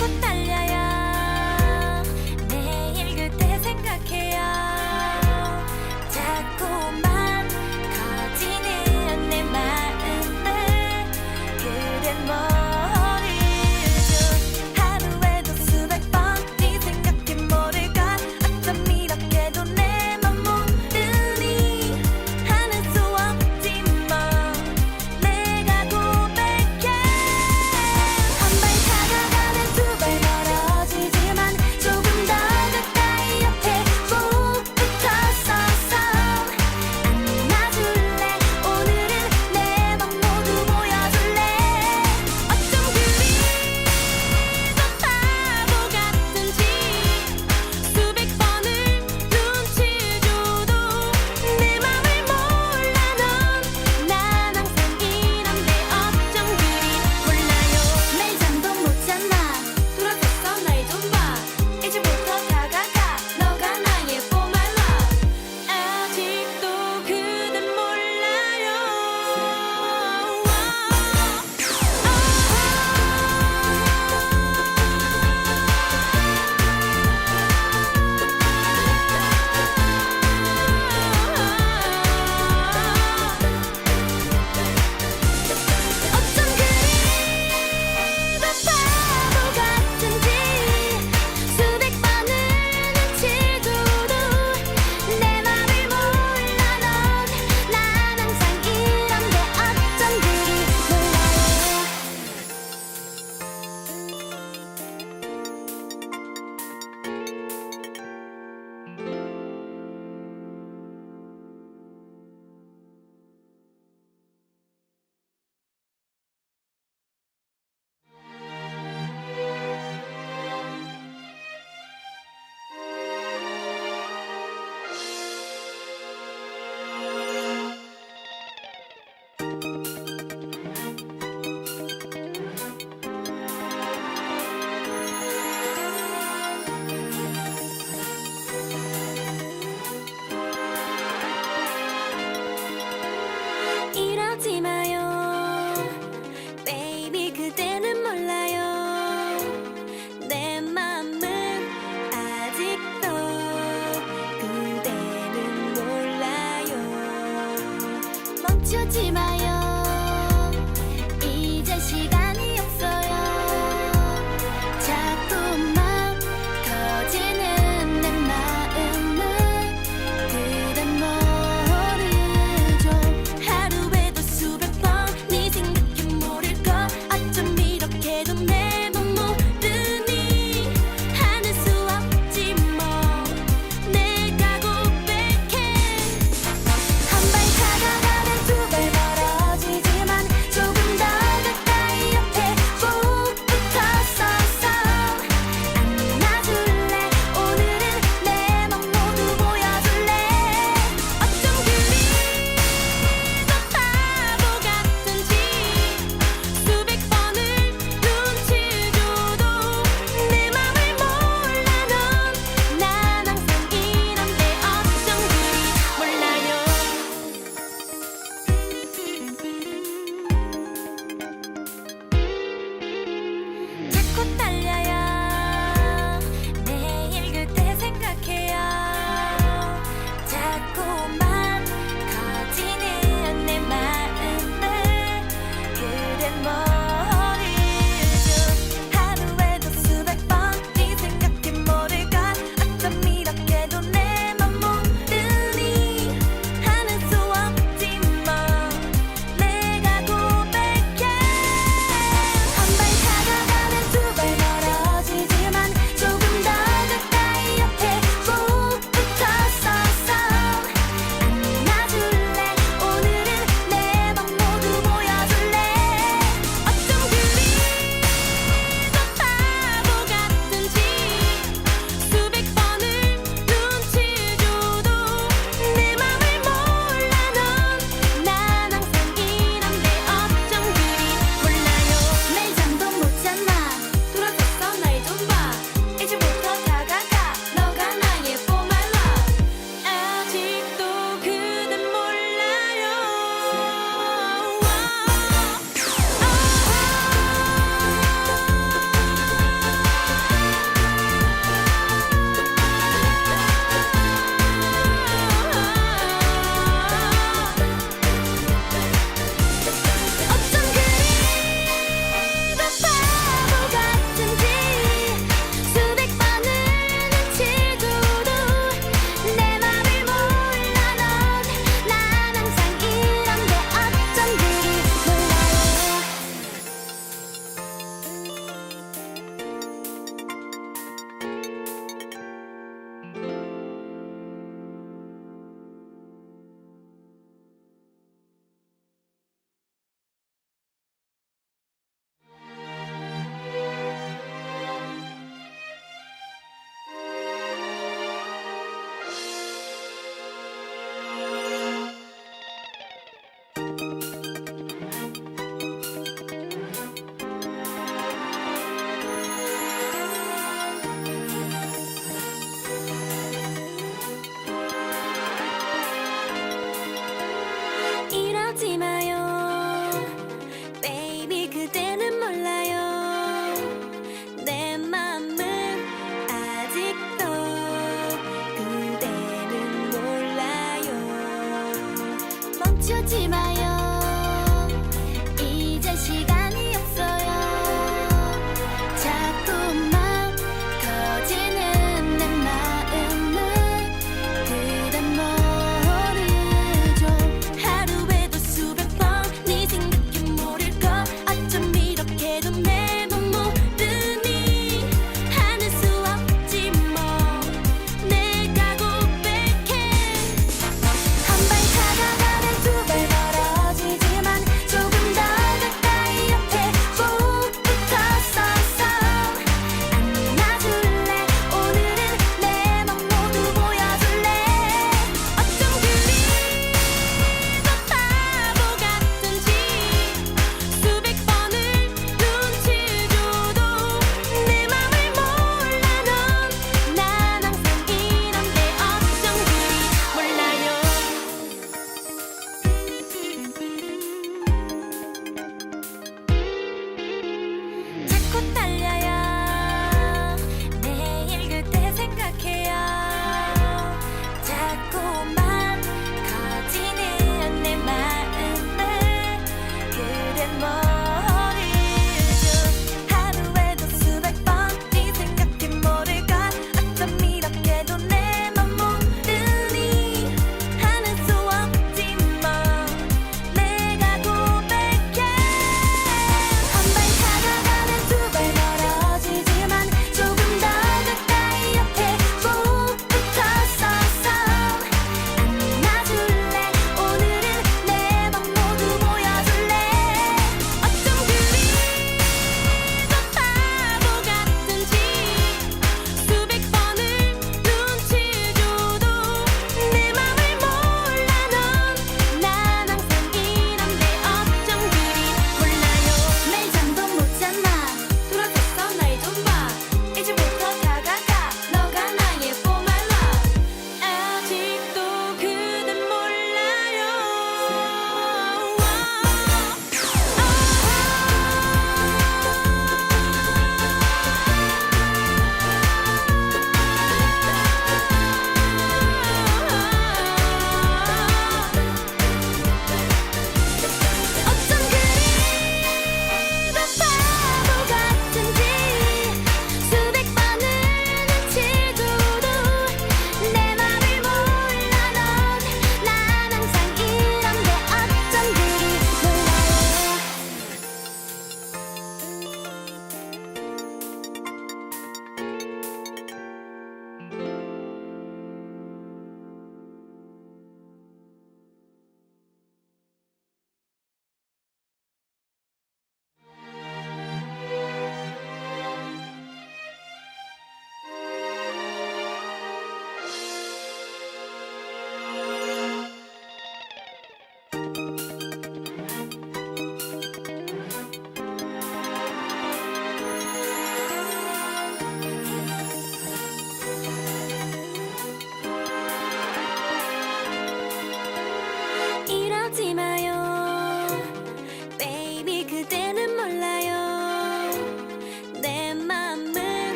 솟고 달려요. 매일 그대 생각해요. 자꾸만 커지는 내 마음을 그대 모르죠. 하루에도 수백 번 네 생각해 모를까. 어쩜 이렇게도 내 맘 모르니 하는 수 없지 뭐. 내가 고백해. 한 발 다가가면 두 발 멀어지지만 조금 더 가까이 옆에 꼭 붙어서서 안아줄래. 오늘은 내 맘 모두 보여줄래. 어쩜 그리 더 바보 같은지 수백 번을 눈치 줘도 내 맘을 몰라 넌. 난 항상 이런데 어쩜 그리 몰라요. 매일 잠도 못 잤나 돌아섰어 날 좀 봐. 이제부터 다가가 너가 나의 for my love. 아직도 그댄 몰라요. 어쩜 그리 더 바보 같은지 수백 번을 눈치 줘도 내 맘을 몰라 넌. 난 항상 이런데 어쩜 그리 몰라요. 이러지 마요 baby. 그대는 몰라요. 내 맘은 아직도 그대는 몰라요. 멈추지 마요. 이제 시간이 없어요. 자꾸만 커지는 내 마음을 그댄 모르죠. 하루에도 수백 번 네 생각해 모를까. 어쩜 이렇게도 내 맘 모르니 하는 수 없지 뭐. 내가 고백해. 한 발 다가가면 두 발 멀어지지만 조금 더 가까이 옆에 꼭 붙어서서 안아줄래. 오늘은 내 맘 모두 보여줄래. 어쩜 그리 더 바보 같은지 수백 번을 눈치 달려요. 매일 그때 생각해요. 자꾸만 커지는 내 마음을 그대 모르죠. 하루에도 수백 번 네 생각해 모를까. 어쩜 이렇게도 내 맘 모르니. 하는 수 없지 뭐 내가 고백해. 한 발 다가가면 두 발 멀어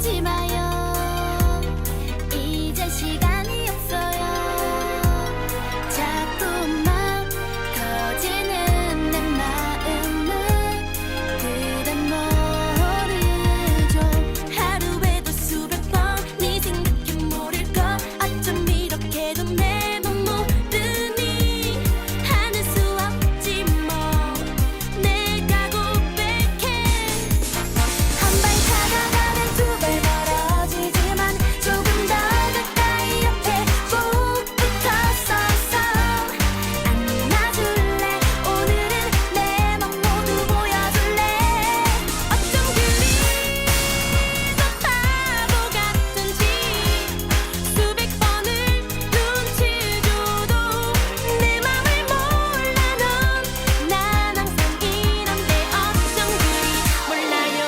멈추지 마요. 이제 시간이 없어요. 자꾸만 커지는 내 마음을 그댄 모르죠. 하루에도 수백 번 네 생각해 모를걸. 어쩜 이렇게도 내 맘 모르니 하는 수 없지 뭐. 내가 고백해. 한 발 다가가면 두 발 멀어지지만 조금 더 가까이 옆에 꼭 붙어서서 안아줄래. 오늘은 내 맘 모두 보여줄래. 어쩜 그리 더 바보 같은지 수백 번을 눈치 줘도 내 맘을 몰라 넌. 난 항상 이런데 어쩜 그리 몰라요.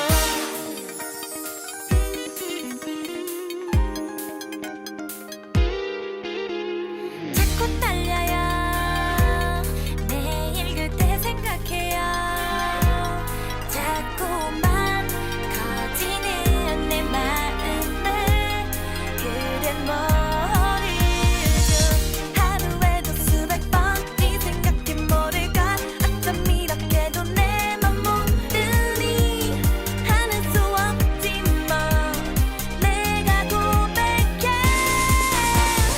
자꾸 떨려요. 매일 그때 생각해요. 자꾸만 커지는 내 마음을 그댄 모르죠. 하루에도 수백 번 네 생각해 모를걸. 어쩜 이렇게도 내 맘 모르니 하는 수 없지 뭐. 내가 고백해.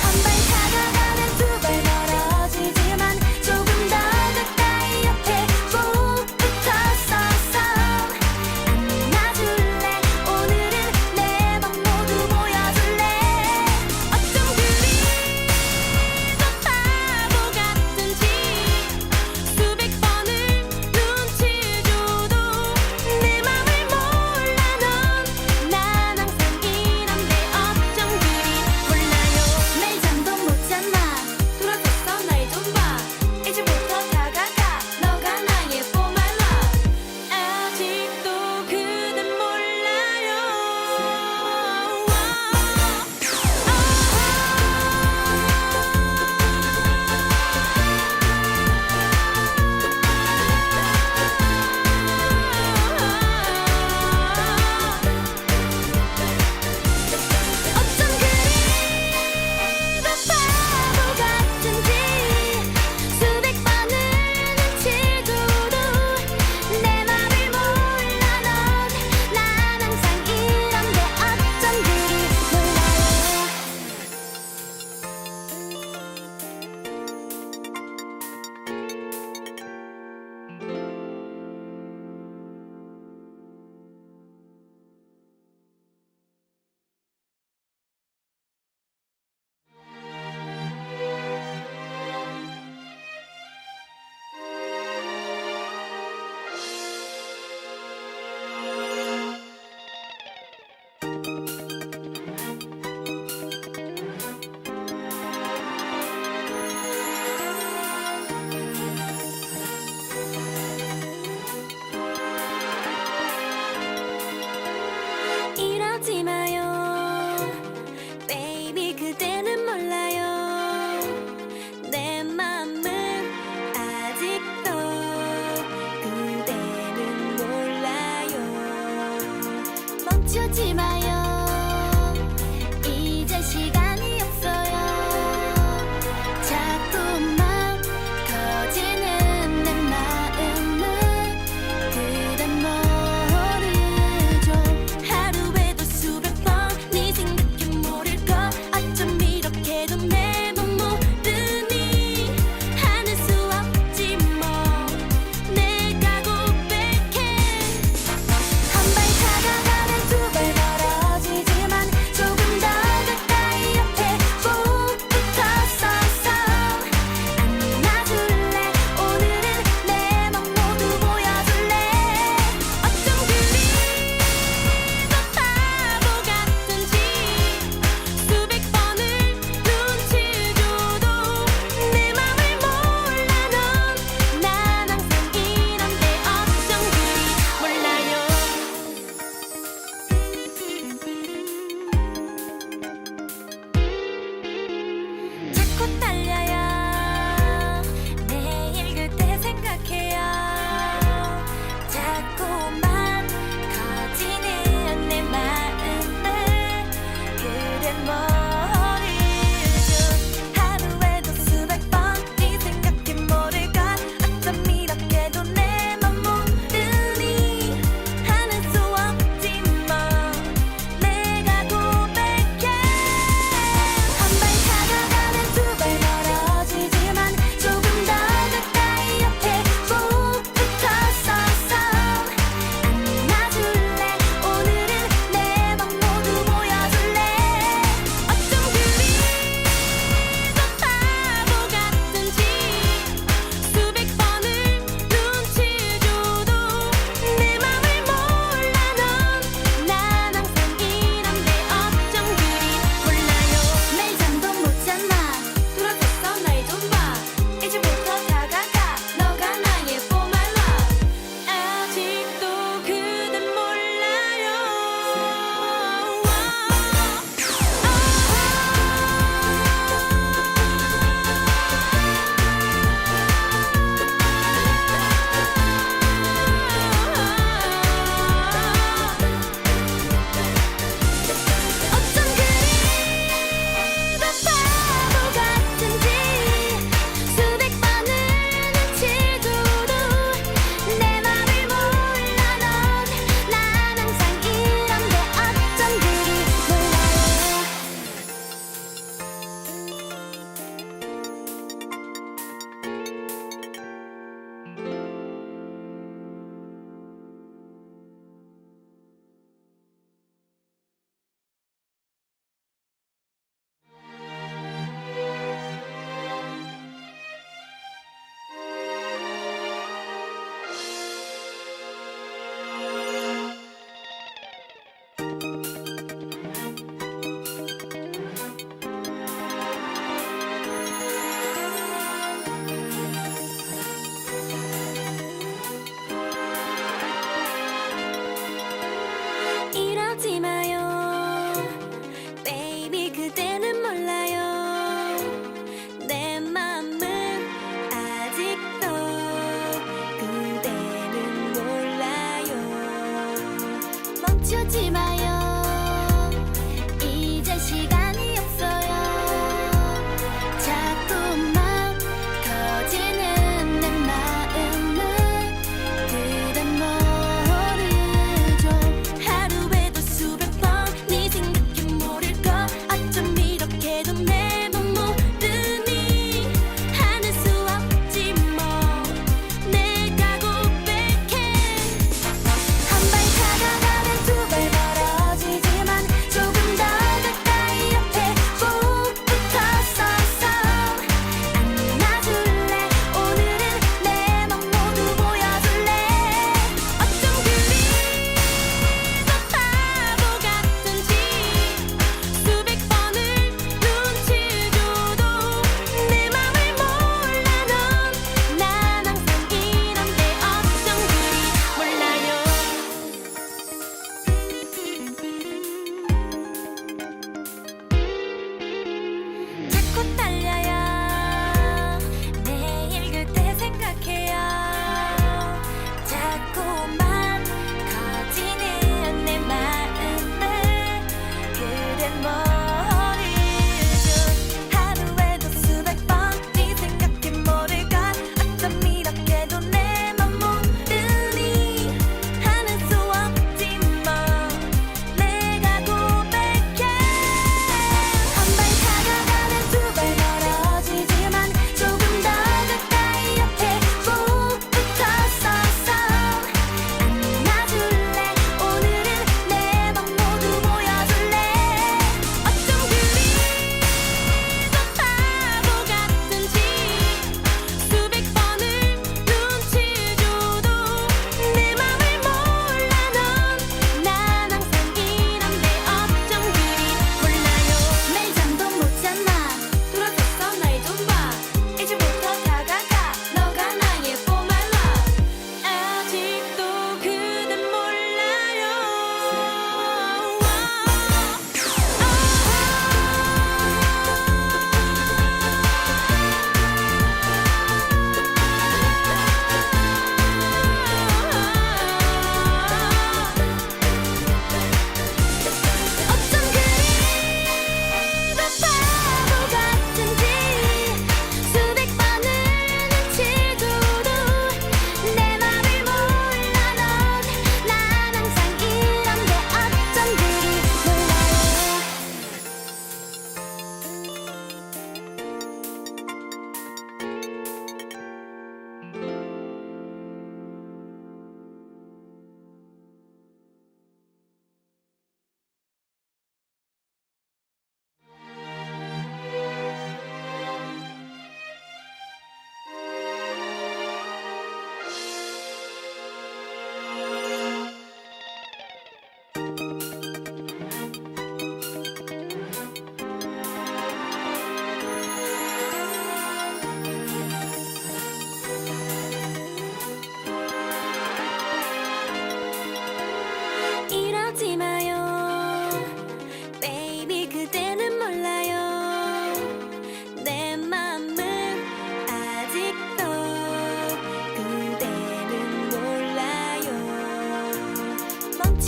한 발 다가가면 두 발 멀어지지만 조금 더 가까이 옆에 꼭 붙어서서 안아줄래. 오늘은 내 맘 모두 보여줄래. 어쩜 그리 더 바보 같은지 수백 번을 눈치 줘도 내 맘을 몰라 넌. 난 항상 이런데 어쩜 그리 몰라요. 매일 잠도 못 잤나 돌아서서 날 좀 봐. 이제부터 다가가 너가 나의 for my love. 아직도 그댄 몰라요. 어쩜 그리 더 바보 같은지 수백 번을 눈치 줘도 내 맘을 몰라 넌. 난 항상 이런데 어쩜 그리 몰라요. 이러지 마요. Baby 그대는 몰라요. 내 맘을 아직도 그대는 몰라요. 멈추지 마요. 이제 시간이 없어요. 자꾸만 커지는 내 마음을 그댄 모르죠. 하루에도 수백 번 네 생각해 모를걸. 어쩜 이렇게도 내 맘 모르니 하는 수 없지 뭐. 내가 고백해. 한 발 다가가면 두 발 멀어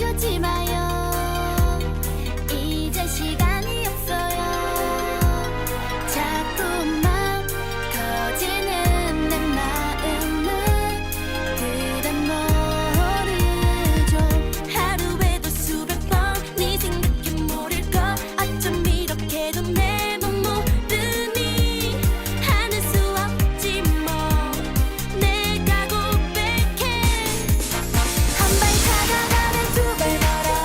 아쉬워지 마요. 이제 시간이 없어요. 자꾸만 커지는 내 마음을 그댄 모르죠. 하루에도 수백 번 네 생각해 모를걸. 어쩜 이렇게도 내 맘 모르니 하는 수 없지 뭐. 내가 고백해. 한 발 다가가면 두 발 멀어.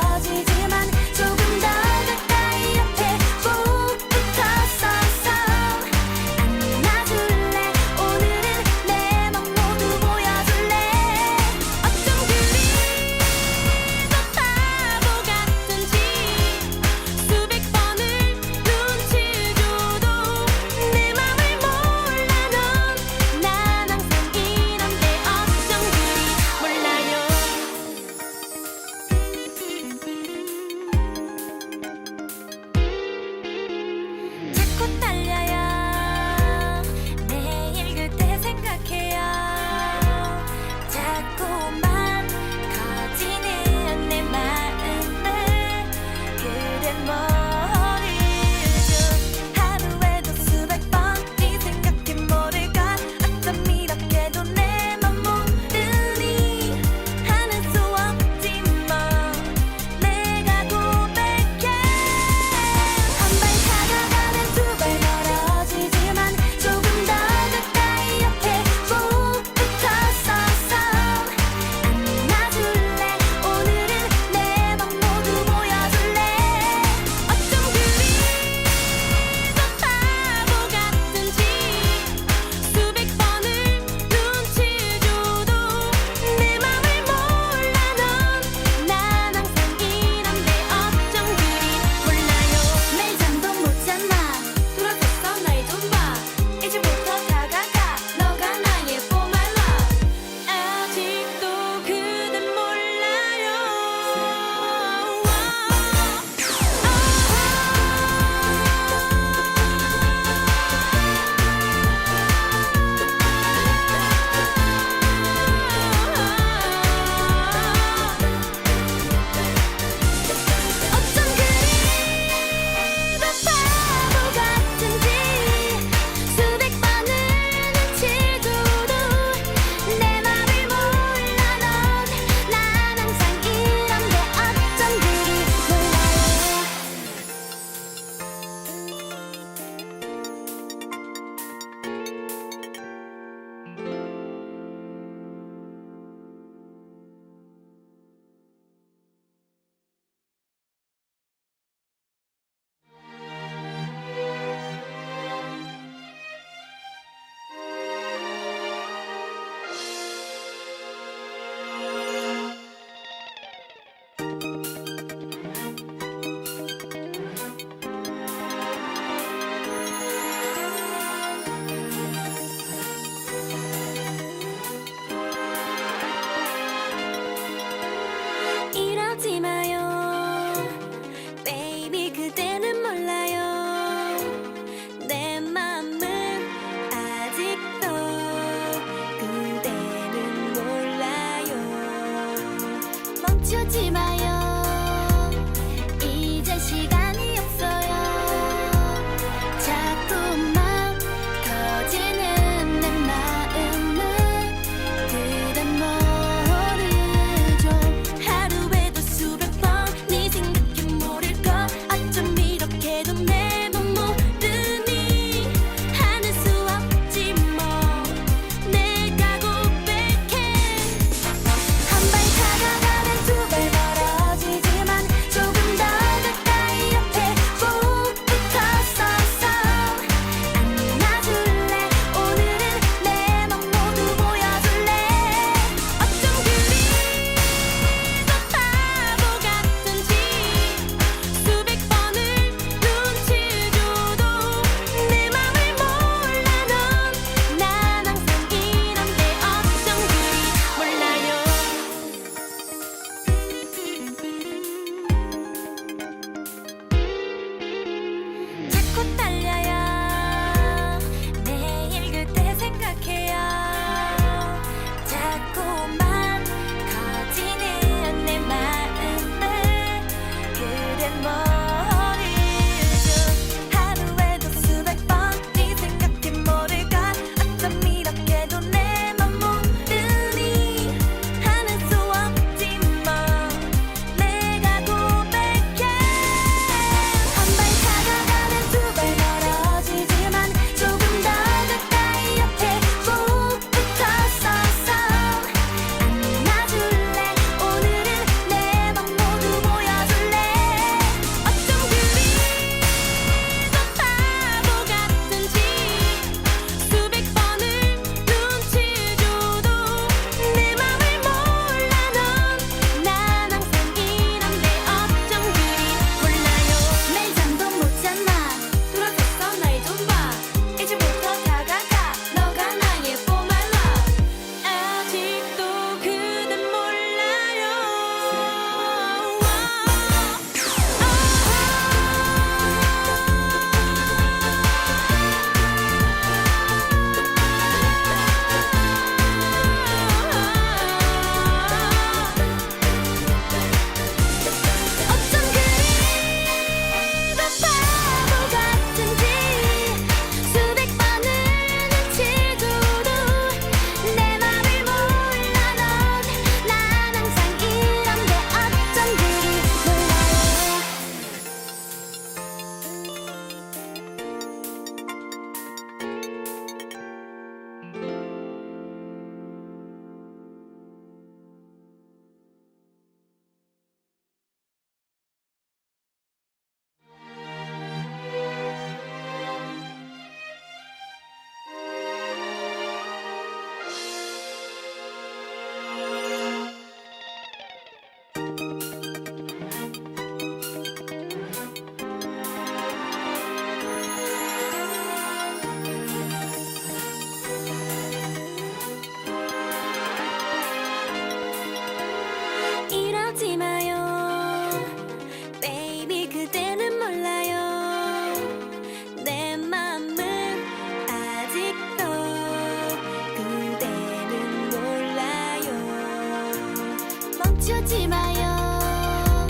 멈추지 마요.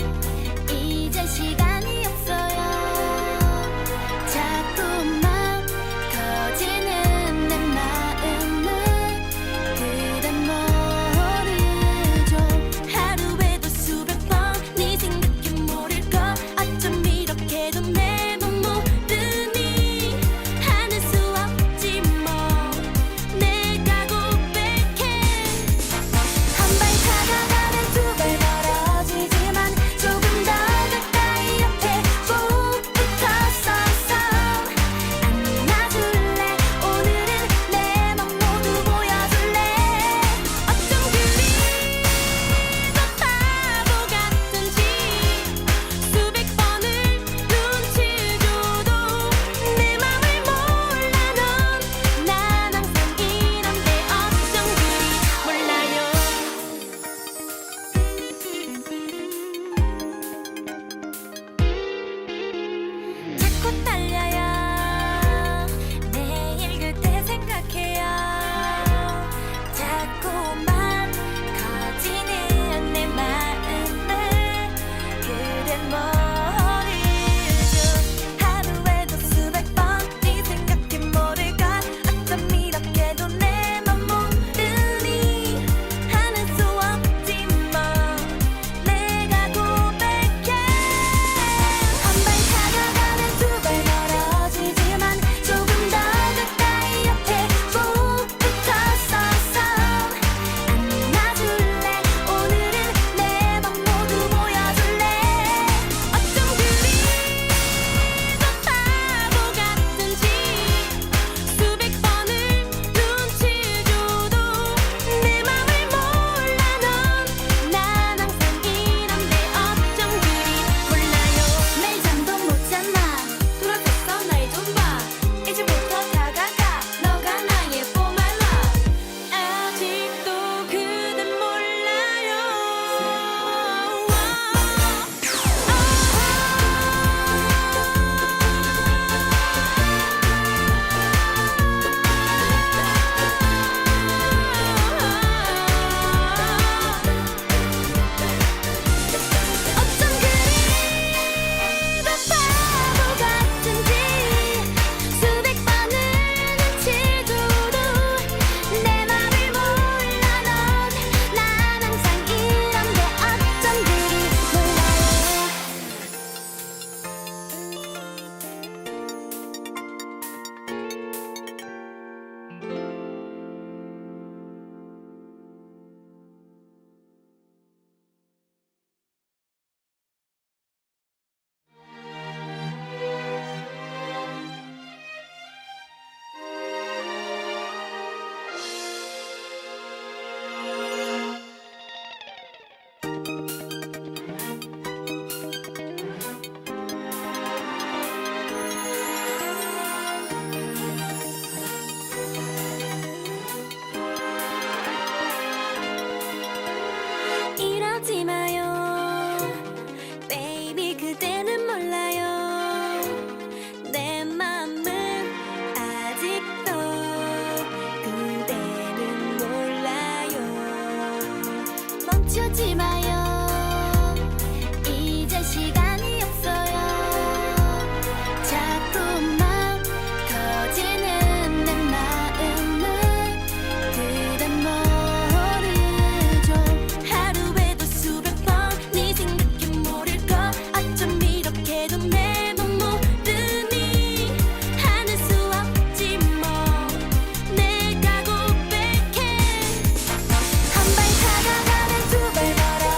이제 시간이 없어요. 자꾸만 커지는 내 마음을 그댄 모르죠. 하루에도 수백 번 네 생각이 모를걸. 어쩜 이렇게도 내 맘 모르니. 하는 수 없지 뭐. 내가 고백해. 한 발 다가가면 두 발 멀어지지만 조금 더 가까이 옆에 꼭 붙어서서 안아줄래. 오늘은 내 맘 모두 보여줄래. 어쩜 그리 더 바보 같은지 수백 번을 눈치 줘도 내 맘을 몰라 넌. 난 항상 이런데 어쩜 그리 몰라요. 자꾸 달려요. 매일 그대 생각해요. 자꾸만 커지는 내 마음을 그댄 모르죠. 하루에도 수백 번 네 생각이 모를걸. 어쩜 이렇게도 내 맘 모르니. 하는 수 없지 뭐. 내가 고백해. 한 발 다가가면 두 발 멀어지지만 조금 더 가까이 옆에 꼭 붙어서서 안아줄래. 오늘은 내 맘 모두 보여줄래. 어쩜 그리 더 바보 같은지 수백 번을 눈치 줘도 내 맘을 몰라 넌. 난 항상 이런데 어쩜 그리 몰라요. 매일 잠도 못 잤나. 돌아섰어 날 좀 봐. 이제부터 다가가. 너가 나의 for my love. 아직도 그댄 몰라요. 어쩜 그리 더 바보 같은지 수백 번을 눈치 줘도 내 맘을 몰라 넌. 난 항상 이런데 어쩜 그리 몰라요. 이러지 마요. Baby 그대는 몰라요. 내 맘은 아직도 그대는 몰라요. 멈추지 마요. 이제 시간이 없어요. 자꾸만 커지는 내 마음을 그댄 모르죠. 하루에도 수백 번 네 생각이 모를걸. 어쩜 이렇게도 내 맘 모르니. 하는 수 없지 뭐. 내가 고백해. 한 발 다가가면 두 발 멀어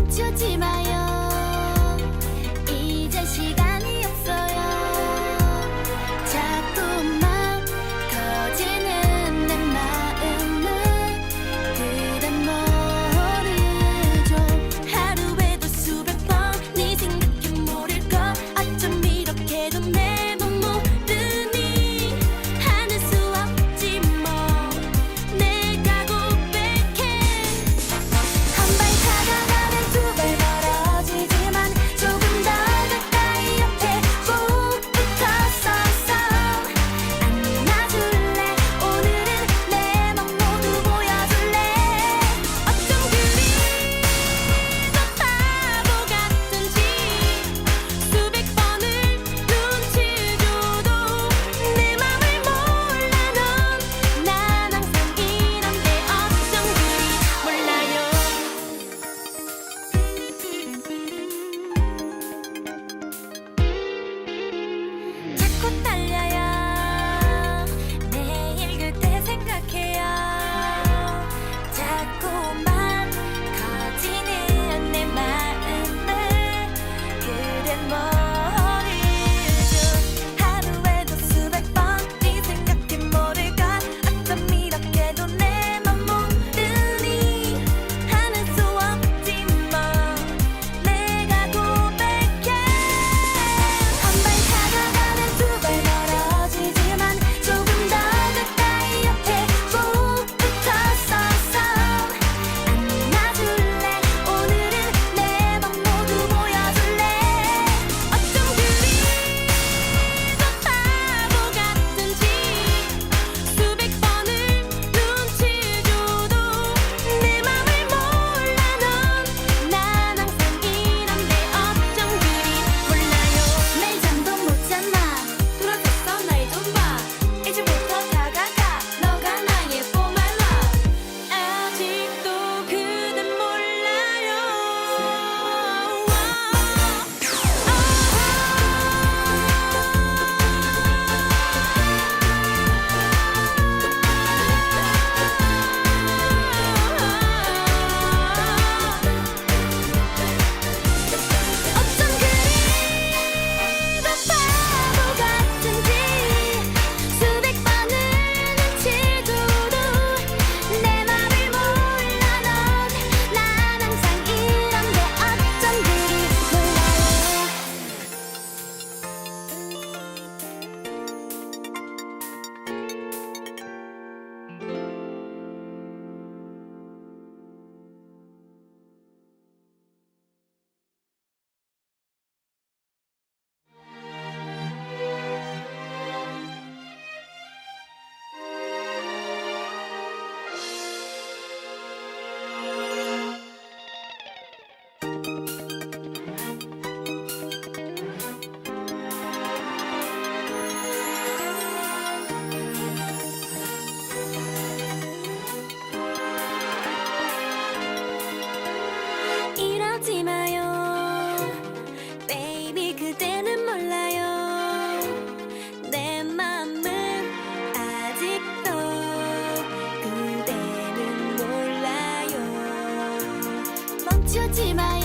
멈추지 마요. 이제 시간이 없어요. 자꾸만 커지는 내 마음을 그댄 모르죠. 하루에도 수백 번 네 생각해 모를걸. 어쩜 이렇게도 내 맘 모르니. 하는 수 없지 뭐. 내가 고백해. 한 발 다가가면 두 발 멀어지지만 조금 더 가까이 옆에 꼭 붙어서서 안아줄래. 오늘은 내 맘 모두 보여줄래. 어쩜 그리 더 바보 같은지 수백 번을 눈치 줘도 내 맘을 몰라 넌. 난 항상 이런데 어쩜 그리 몰라요. 자꾸 달려요. 매일 그대 생각해요. 자꾸만 커지는 내 마음을 그댄 모르죠. 하루에도 수백 번 네 생각해 모를걸. 어쩜 이렇게도 내 맘 모르니. 하는 수 없지 뭐. 내가 고백해. 한 발 다가가면 두 발 멀어지지만 조금 더 가까이 옆에 꼭 붙어서서 안아줄래. 오늘은 내 맘 모두 보여줄래. 어쩜 그리 더 바보 같은지 수백 번을 눈치 줘도 내 맘을 몰라 넌. 난 항상 이런데 어쩜 그리 몰라요. 매일 잠도 못 잤나. 돌아섰어 날 좀 봐. 이제부터 다가가. 너가 나의 for my love. 아직도 그댄 몰라요. 어쩜 그리 더 바보 같은지 수백 번을 눈치 줘도 내 맘을 몰라 넌. 난 항상 이런데 어쩜 그리 몰라요. 이러지 마요. Baby 그대는 몰라요. 내 맘은 아직도 그대는 몰라요. 멈추지 마요.